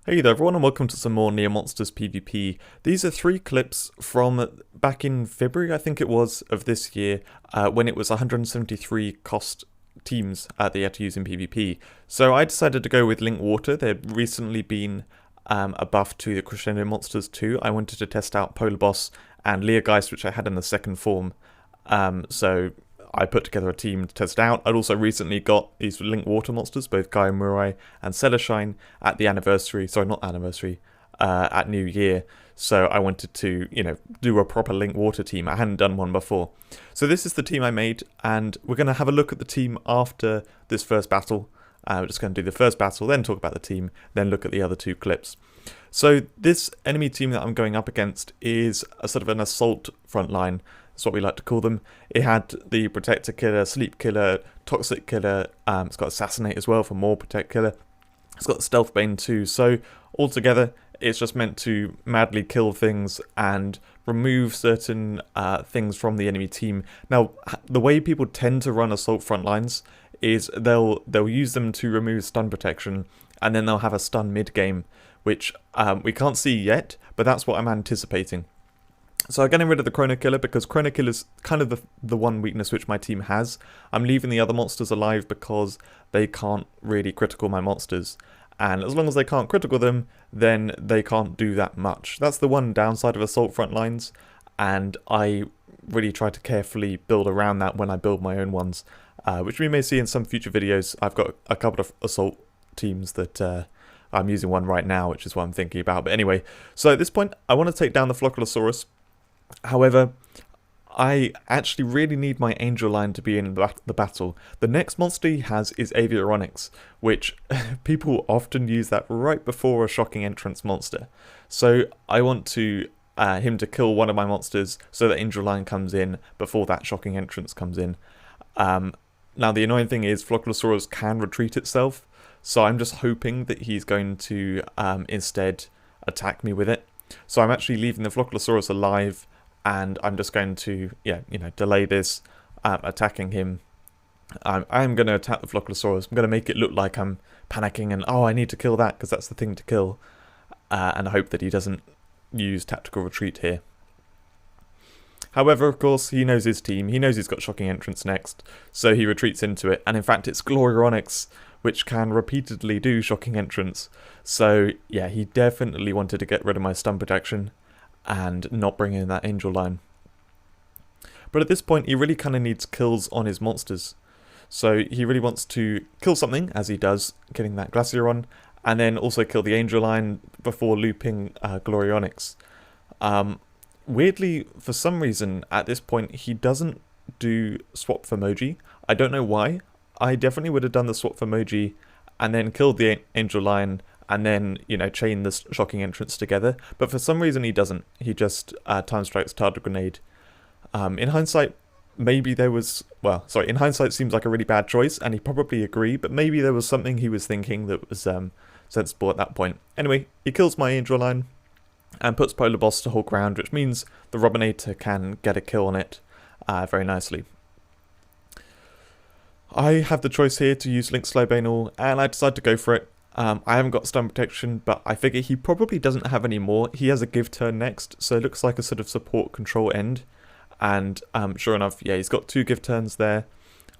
Hey there everyone and welcome to some more Near Monsters PvP. These are 3 clips from back in February, I think it was, of this year, when it was 173 cost teams that you had to use in PvP. So I decided to go with Link Water. There'd recently been a buff to the Crescendo Monsters too. I wanted to test out Polar Boss and Leogeist, which I had in the second form. So I put together a team to test out. I'd also recently got these Link Water monsters, both Gaia Murai and Celestine, at the anniversary, sorry, not anniversary, at New Year. So I wanted to, do a proper Link Water team. I hadn't done one before. So this is the team I made, and we're going to have a look at the team after this first battle. We're just going to do the first battle, then talk about the team, then look at the other 2 clips. So this enemy team that I'm going up against is a sort of an assault frontline. That's what we like to call them. It had the Protector Killer, Sleep Killer, Toxic Killer, it's got Assassinate as well for more Protect Killer. It's got Stealth Bane too, so altogether it's just meant to madly kill things and remove certain things from the enemy team. Now, the way people tend to run assault frontlines is they'll use them to remove stun protection, and then they'll have a stun mid-game, which we can't see yet, but that's what I'm anticipating. So I'm getting rid of the Chrono Killer because Chrono Killer is kind of the one weakness which my team has. I'm leaving the other monsters alive because they can't really critical my monsters. And as long as they can't critical them, then they can't do that much. That's the one downside of Assault Frontlines, and I really try to carefully build around that when I build my own ones, which we may see in some future videos. I've got a couple of Assault teams that I'm using one right now, which is what I'm thinking about. But anyway, so at this point, I want to take down the Flocculosaurus. However, I actually really need my Angel line to be in the battle. The next monster he has is Avioronyx, which people often use that right before a shocking entrance monster. So I want to him to kill one of my monsters so that Angel line comes in before that shocking entrance comes in. Now the annoying thing is Flocculosaurus can retreat itself, so I'm just hoping that he's going to instead attack me with it. So I'm actually leaving the Flocculosaurus alive, and I'm just going to, delay this, attacking him. I'm going to attack the Flocculosaurus. I'm going to make it look like I'm panicking and, oh, I need to kill that because that's the thing to kill. And I hope that he doesn't use tactical retreat here. However, of course, he knows his team. He knows he's got shocking entrance next, so he retreats into it. And in fact, it's Glorionyx, which can repeatedly do shocking entrance. So, yeah, he definitely wanted to get rid of my stun protection and not bring in that Angel line. But at this point, he really kind of needs kills on his monsters. So he really wants to kill something, as he does, getting that Glaceron, and then also kill the Angel line before looping Glorionyx. Weirdly, for some reason, at this point, he doesn't do swap for Moji. I don't know why. I definitely would have done the swap for Moji and then killed the Angel line and then, chain the shocking entrance together. But for some reason he doesn't. He just time strikes Tartar Grenade. In hindsight, maybe there was... Well, sorry, in hindsight it seems like a really bad choice, and he probably agreed, but maybe there was something he was thinking that was sensible at that point. Anyway, he kills my Angel line and puts Polar Boss to hold ground, which means the Robinator can get a kill on it very nicely. I have the choice here to use Link Slowbanal, and I decide to go for it. I haven't got stun protection, but I figure he probably doesn't have any more. He has a give turn next, so it looks like a sort of support control end. And sure enough, yeah, he's got 2 give turns there.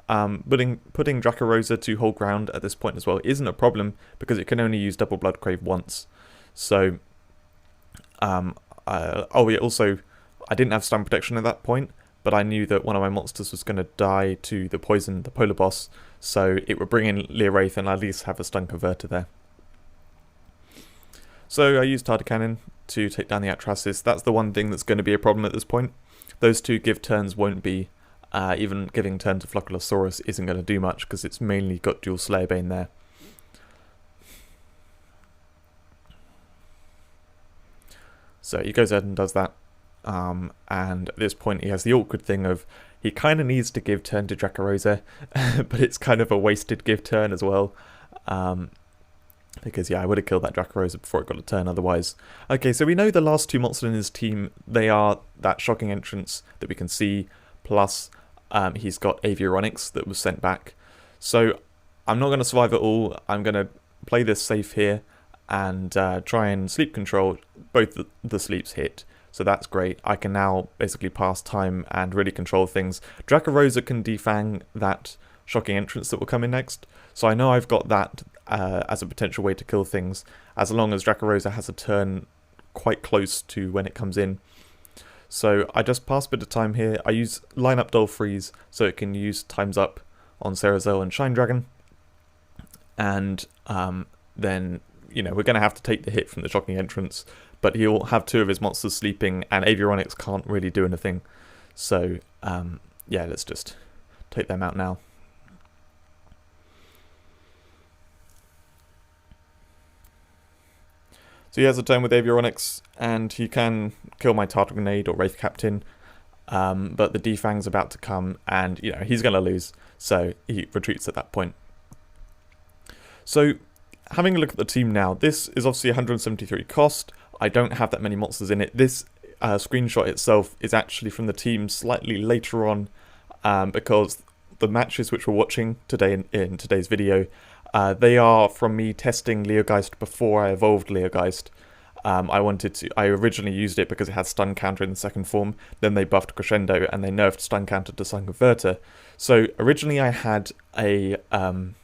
Putting Dracarosa to hold ground at this point as well isn't a problem, because it can only use Double Blood Crave once. So, oh yeah, also, I didn't have stun protection at that point, but I knew that one of my monsters was going to die to the poison, the Polar Boss, so it would bring in Leowraith and at least have a stun converter there. So I used Tartar Cannon to take down the Atrasis. That's the one thing that's going to be a problem at this point. Those 2 give turns won't be, even giving turn to Flocculosaurus isn't going to do much because it's mainly got dual Slayerbane there. So he goes ahead and does that. And at this point he has the awkward thing of he kind of needs to give turn to Dracarosa, but it's kind of a wasted give turn as well. Because yeah, I would have killed that Dracarosa before it got a turn otherwise. Okay, so we know the last 2 monsters in his team, they are that shocking entrance that we can see, plus he's got Avioronyx that was sent back. So I'm not going to survive at all. I'm going to play this safe here and try and sleep control, both the sleeps hit. So that's great. I can now basically pass time and really control things. Dracorosa can defang that shocking entrance that will come in next. So I know I've got that as a potential way to kill things, as long as Dracorosa has a turn quite close to when it comes in. So I just pass a bit of time here. I use line up Dull Freeze so it can use times up on Cerazel and Shine Dragon. And then, you know, we're going to have to take the hit from the shocking entrance, but he'll have two of his monsters sleeping, and Avionics can't really do anything. So, yeah, let's just take them out now. So he has a turn with Avionics, and he can kill my Tardigrade or Wraith Captain, but the defang's about to come, and, you know, he's going to lose, so he retreats at that point. So, having a look at the team now, this is obviously 173 cost. I don't have that many monsters in it. This screenshot itself is actually from the team slightly later on, because the matches which we're watching today in today's video, they are from me testing Leogeist before I evolved Leogeist. I originally used it because it had stun counter in the second form, then they buffed Crescendo and they nerfed stun counter to Sun Converter. So originally I had a, trying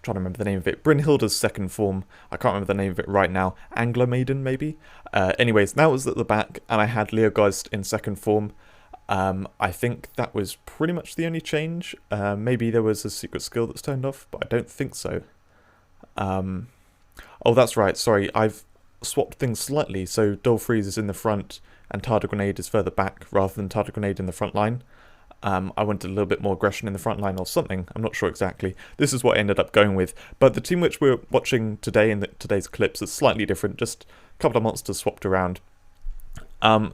to remember the name of it, Brynhilda's second form, I can't remember the name of it right now, Angler Maiden maybe? Anyways, that was at the back, and I had Leogeist in second form. I think that was pretty much the only change. Maybe there was a secret skill that's turned off, but I don't think so. Oh, that's right, sorry, I've swapped things slightly, so Dull Freeze is in the front and Tardigrade is further back rather than Tardigrade in the front line. I wanted a little bit more aggression in the front line or something, I'm not sure exactly. This is what I ended up going with, but the team which we're watching today in today's clips is slightly different, just a couple of monsters swapped around.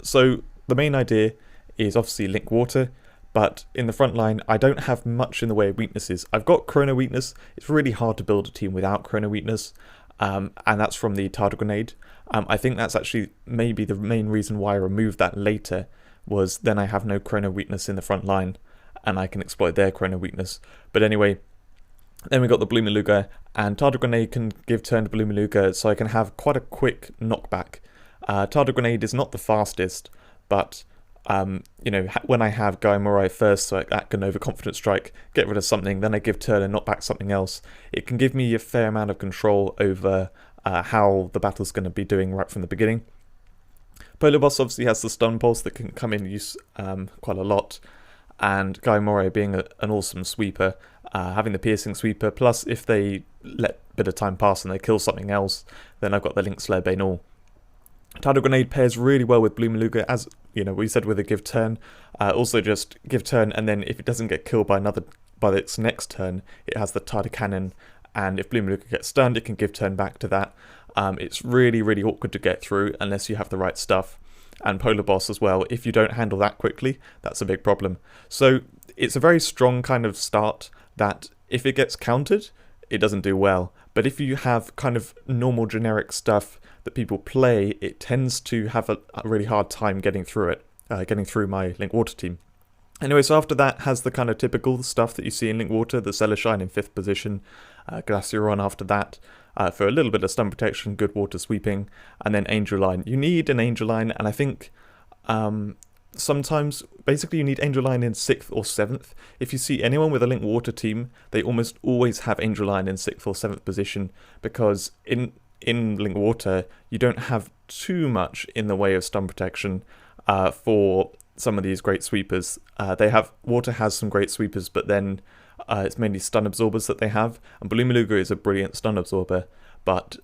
So the main idea is obviously Link Water, but in the front line I don't have much in the way of weaknesses. I've got Chrono Weakness. It's really hard to build a team without Chrono Weakness, and that's from the Tardigrade. I think that's actually maybe the main reason why I removed that later, was then I have no Chrono Weakness in the front line, and I can exploit their Chrono Weakness. But anyway, then we got the Blue Maluga, and Tardigrade can give turn to Blue Maluga, so I can have quite a quick knockback. Tardigrade is not the fastest, but you know, when I have Gaia Morai first, so that can overconfident strike, get rid of something, then I give turn and knock back something else, it can give me a fair amount of control over how the battle's going to be doing right from the beginning. Polar Boss obviously has the stun pulse that can come in use quite a lot, and Gaia Morai being an awesome sweeper, having the piercing sweeper, plus if they let a bit of time pass and they kill something else, then I've got the Link Slayer Bane all. Tardigrade pairs really well with Blue Maluga, as you know, we said with a give turn. Also just give turn, and then if it doesn't get killed by its next turn, it has the Tardicannon, and if Blue Maluga gets stunned, it can give turn back to that. It's really, really awkward to get through unless you have the right stuff. And Polar Boss as well, if you don't handle that quickly, that's a big problem. So it's a very strong kind of start that if it gets countered, it doesn't do well. But if you have kind of normal generic stuff that people play, it tends to have a really hard time getting through it, getting through my Link Water team. Anyway, so after that has the kind of typical stuff that you see in Link Water, the Celestine in 5th position, Glacieron after that, for a little bit of stun protection, good water sweeping, and then Angel Line. You need an Angel Line, and I think sometimes, basically you need Angel Line in 6th or 7th. If you see anyone with a Link Water team, they almost always have Angel Line in 6th or 7th position, because in Link Water, you don't have too much in the way of stun protection for some of these great sweepers. Water has some great sweepers, but then it's mainly stun absorbers that they have, and Blue Maluga is a brilliant stun absorber, but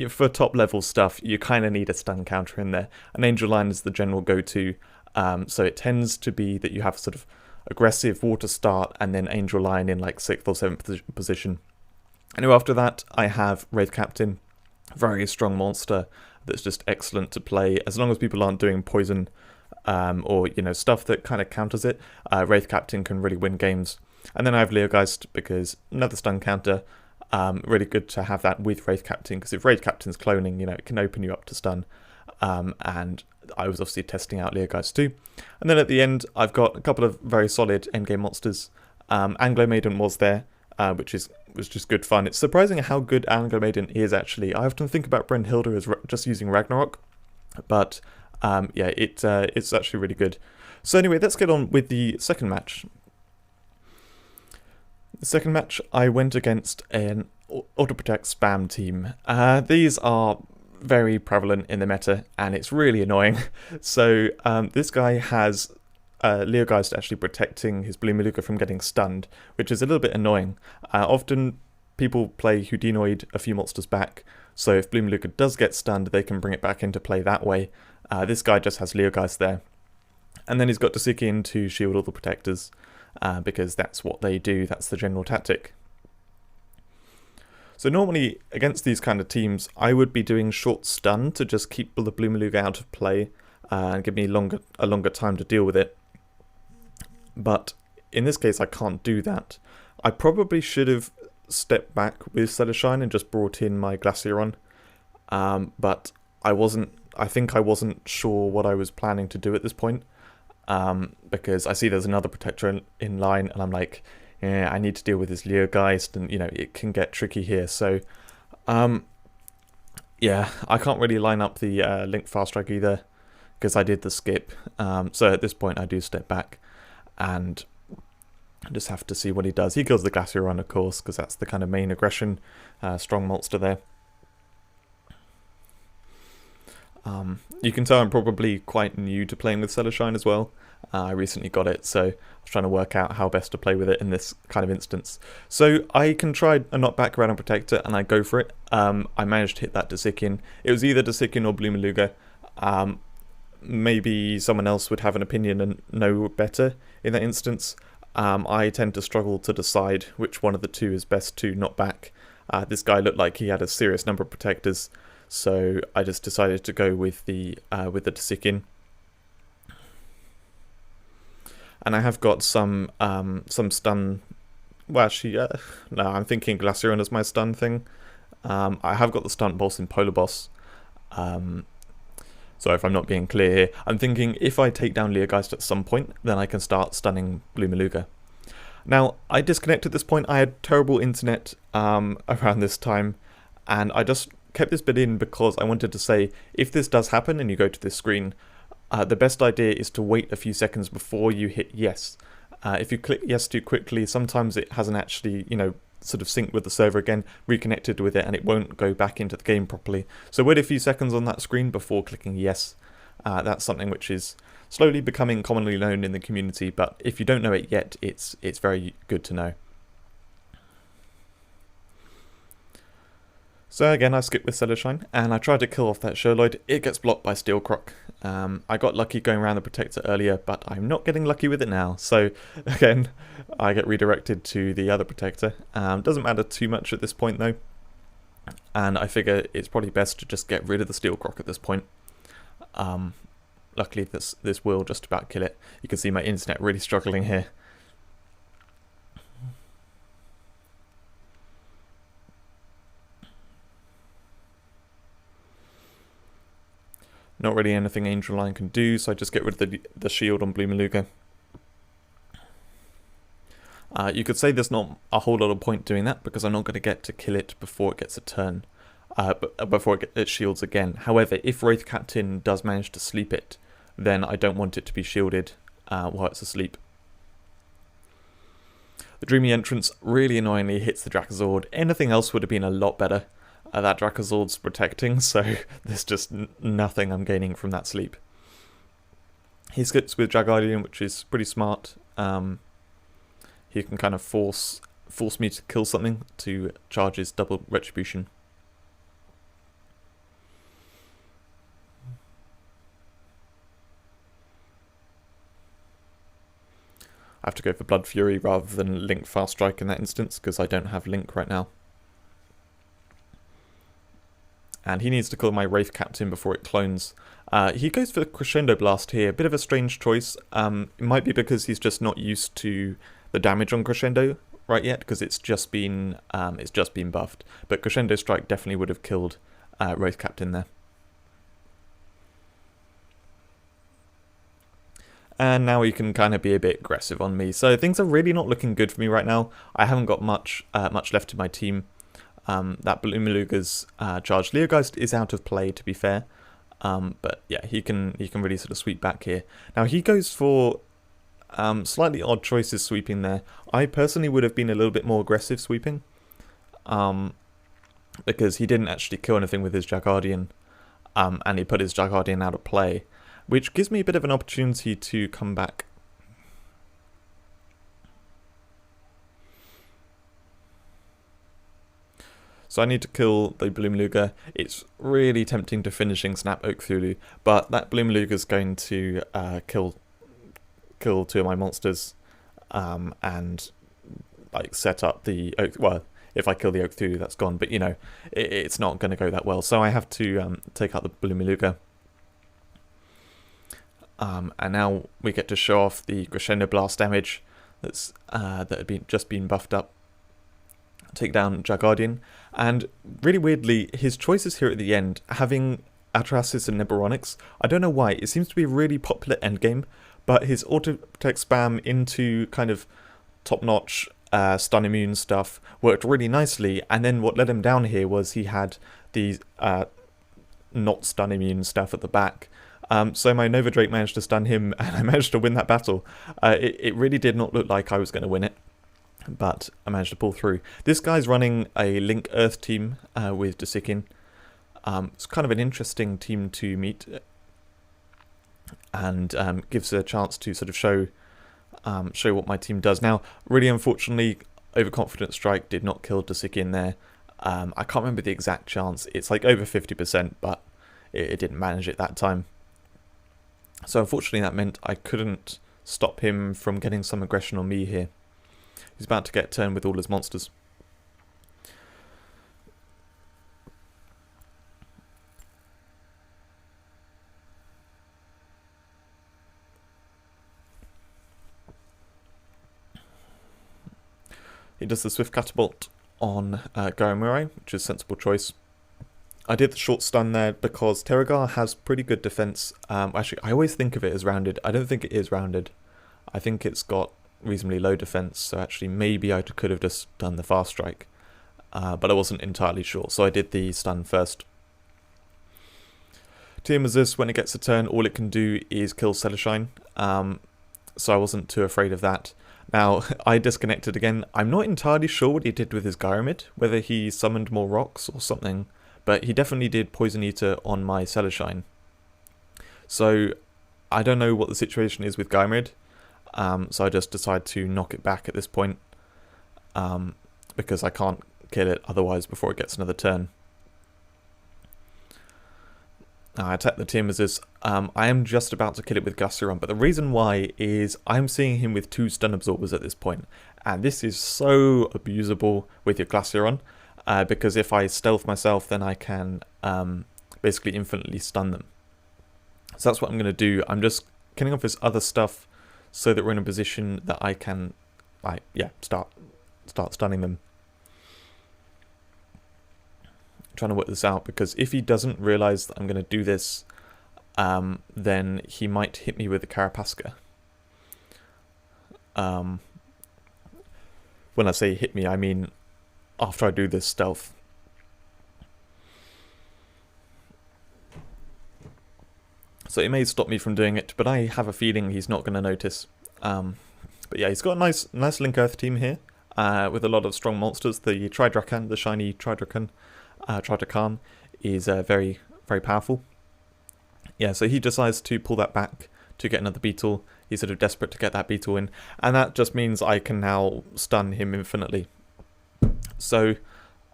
for top level stuff, you kind of need a stun counter in there. An Angel Line is the general go-to, so it tends to be that you have sort of aggressive water start and then Angel Line in like 6th or 7th position. Anyway, after that, I have Wraith Captain. Very strong monster that's just excellent to play as long as people aren't doing poison or you know, stuff that kind of counters it. Wraith Captain can really win games. And then I have Leogeist because another stun counter. Really good to have that with Wraith Captain, because if Wraith Captain's cloning, you know, it can open you up to stun. And I was obviously testing out Leogeist too. And then at the end, I've got a couple of very solid endgame monsters. Anglo Maiden was there, which is was just good fun. It's surprising how good Anglo Maiden is, actually. I often think about Brynhilde as just using Ragnarok, but yeah, it's actually really good. So anyway, let's get on with the second match. The second match, I went against an auto-protect spam team. These are very prevalent in the meta, and it's really annoying. So this guy has Leogeist actually protecting his Blue Maluka from getting stunned, which is a little bit annoying. Often people play Houdinoid a few monsters back, so if Blue Maluka does get stunned, they can bring it back into play that way. This guy just has Leogeist there. And then he's got Dasikian to shield all the protectors, because that's what they do, that's the general tactic. So normally, against these kind of teams, I would be doing short stun to just keep the Blue Maluka out of play, and give me a longer time to deal with it. But in this case, I can't do that. I probably should have stepped back with Celestine and just brought in my Glaceron, but I think I wasn't sure what I was planning to do at this point. Because I see there's another protector in line, and I'm like, yeah, I need to deal with this Leogeist, and it can get tricky here. So, yeah, I can't really line up the Link Fast Strike either, because I did the skip. So at this point, I do step back, and just have to see what he does. He kills the Glaceron, of course, because that's the kind of main aggression, strong monster there. You can tell I'm probably quite new to playing with Celestine as well. I recently got it, so I was trying to work out how best to play with it in this kind of instance. So I can try a knockback around a protector, and I go for it. I managed to hit that Dasikian. It was either Dasikian or Blue Maluka. Maybe someone else would have an opinion and know better in that instance. I tend to struggle to decide which one of the two is best to knock back. This guy looked like he had a serious number of protectors, so I just decided to go with the Dasikian. And I have got some stun. Well, actually, no, I'm thinking Glaceron as my stun thing. I have got the stun boss in Polar Boss. So if I'm not being clear here, I'm thinking if I take down Leogeist at some point, then I can start stunning Blue Maluka. Now, I disconnected at this point. I had terrible internet around this time, and I just kept this bit in because I wanted to say, if this does happen and you go to this screen, the best idea is to wait a few seconds before you hit yes. If you click yes too quickly, sometimes it hasn't actually, sort of synced with the server again, reconnected with it, and it won't go back into the game properly. So wait a few seconds on that screen before clicking yes. That's something which is slowly becoming commonly known in the community, but if you don't know it yet, it's very good to know. So again, I skip with Celestine, and I try to kill off that Sherloid. It gets blocked by Steel Croc. I got lucky going around the protector earlier, but I'm not getting lucky with it now. So again, I get redirected to the other protector. Doesn't matter too much at this point though. And I figure it's probably best to just get rid of the Steel Croc at this point. Luckily this will just about kill it. You can see my internet really struggling here. Not really anything Angel Line can do, so I just get rid of the shield on Blue Maluka. You could say there's not a whole lot of point doing that, because I'm not going to get to kill it before it gets a turn, before it shields again. However, if Wraith Captain does manage to sleep it, then I don't want it to be shielded while it's asleep. The Dreamy Entrance really annoyingly hits the Drakazord. Anything else would have been a lot better. That Drakazord's protecting, so there's just nothing I'm gaining from that sleep. He skips with Dragardian, which is pretty smart. He can kind of force me to kill something to charge his double retribution. I have to go for Blood Fury rather than Link Fast Strike in that instance, because I don't have Link right now. And he needs to kill my Wraith Captain before it clones. He goes for Crescendo Blast here. A bit of a strange choice. It might be because he's just not used to the damage on Crescendo right yet, because it's just been buffed. But Crescendo Strike definitely would have killed Wraith Captain there. And now he can kind of be a bit aggressive on me. So things are really not looking good for me right now. I haven't got much left in my team. That Blue Maluga's charged Leogeist is out of play, to be fair. But yeah, he can really sort of sweep back here. Now he goes for slightly odd choices sweeping there. I personally would have been a little bit more aggressive sweeping. Because he didn't actually kill anything with his Jaguardian. And he put his Jaguardian out of play. Which gives me a bit of an opportunity to come back. So I need to kill the Blue Maluga. It's really tempting to finishing Snap Oak Thulu, but that Blue Maluga is going to kill two of my monsters, and like set up the Oak. Well, if I kill the Oak Thulu, that's gone. But you know, it's not going to go that well. So I have to take out the Blue Maluga. And now we get to show off the Crescendo Blast damage that had just been buffed up. Take down Jaguardian, and really weirdly, his choices here at the end, having Atrasis and Neburonix, I don't know why, it seems to be a really popular endgame, but his auto-protect spam into kind of top-notch stun immune stuff worked really nicely, and then what let him down here was he had the not stun immune stuff at the back. So my Nova Drake managed to stun him, and I managed to win that battle. It really did not look like I was going to win it, but I managed to pull through. This guy's running a Link Earth team with Desikin. It's kind of an interesting team to meet, and gives a chance to sort of show what my team does. Now, really unfortunately, Overconfident Strike did not kill Desikin there. I can't remember the exact chance. It's like over 50%, but it didn't manage it that time. So unfortunately that meant I couldn't stop him from getting some aggression on me here. He's about to get turned with all his monsters. He does the Swift Catapult on Garamurai, which is a sensible choice. I did the short stun there because Terragar has pretty good defense. Actually, I always think of it as rounded. I don't think it is rounded. I think it's got reasonably low defense, so actually maybe I could have just done the fast strike. But I wasn't entirely sure, so I did the stun first. Tiamat, when it gets a turn, all it can do is kill Celestine, so I wasn't too afraid of that. Now, I disconnected again. I'm not entirely sure what he did with his Gyramid, whether he summoned more rocks or something. But he definitely did Poison Eater on my Celestine. So I don't know what the situation is with Gyramid. So I just decide to knock it back at this point. Because I can't kill it otherwise before it gets another turn. I attack the Tiamat. I am just about to kill it with Glaceon, but the reason why is I'm seeing him with 2 stun absorbers at this point. And this is so abusable with your Glaceon. Because if I stealth myself, then I can basically infinitely stun them. So that's what I'm going to do. I'm just killing off this other stuff so that we're in a position that I can, start stunning them. I'm trying to work this out, because if he doesn't realise that I'm going to do this, then he might hit me with the Carapasca. When I say hit me, I mean after I do this stealth. So it may stop me from doing it, but I have a feeling he's not going to notice. But yeah, he's got a nice Link Earth team here, with a lot of strong monsters. The Tridracan, the shiny Tridracan, is very, very powerful. Yeah, so he decides to pull that back to get another beetle. He's sort of desperate to get that beetle in, and that just means I can now stun him infinitely. So,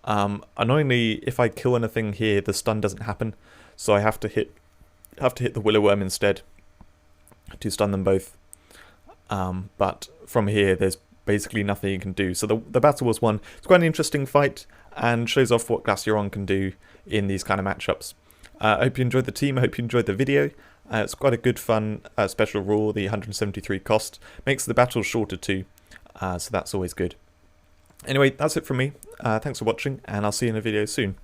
annoyingly, if I kill anything here, the stun doesn't happen. So I have to hit the Willow Worm instead to stun them both. But from here, there's basically nothing you can do. So the battle was won. It's quite an interesting fight and shows off what Glaceon can do in these kind of matchups. I hope you enjoyed the team. I hope you enjoyed the video. It's quite a good, fun special rule. The 173 cost makes the battles shorter too. So that's always good. Anyway, that's it from me. Thanks for watching, and I'll see you in a video soon.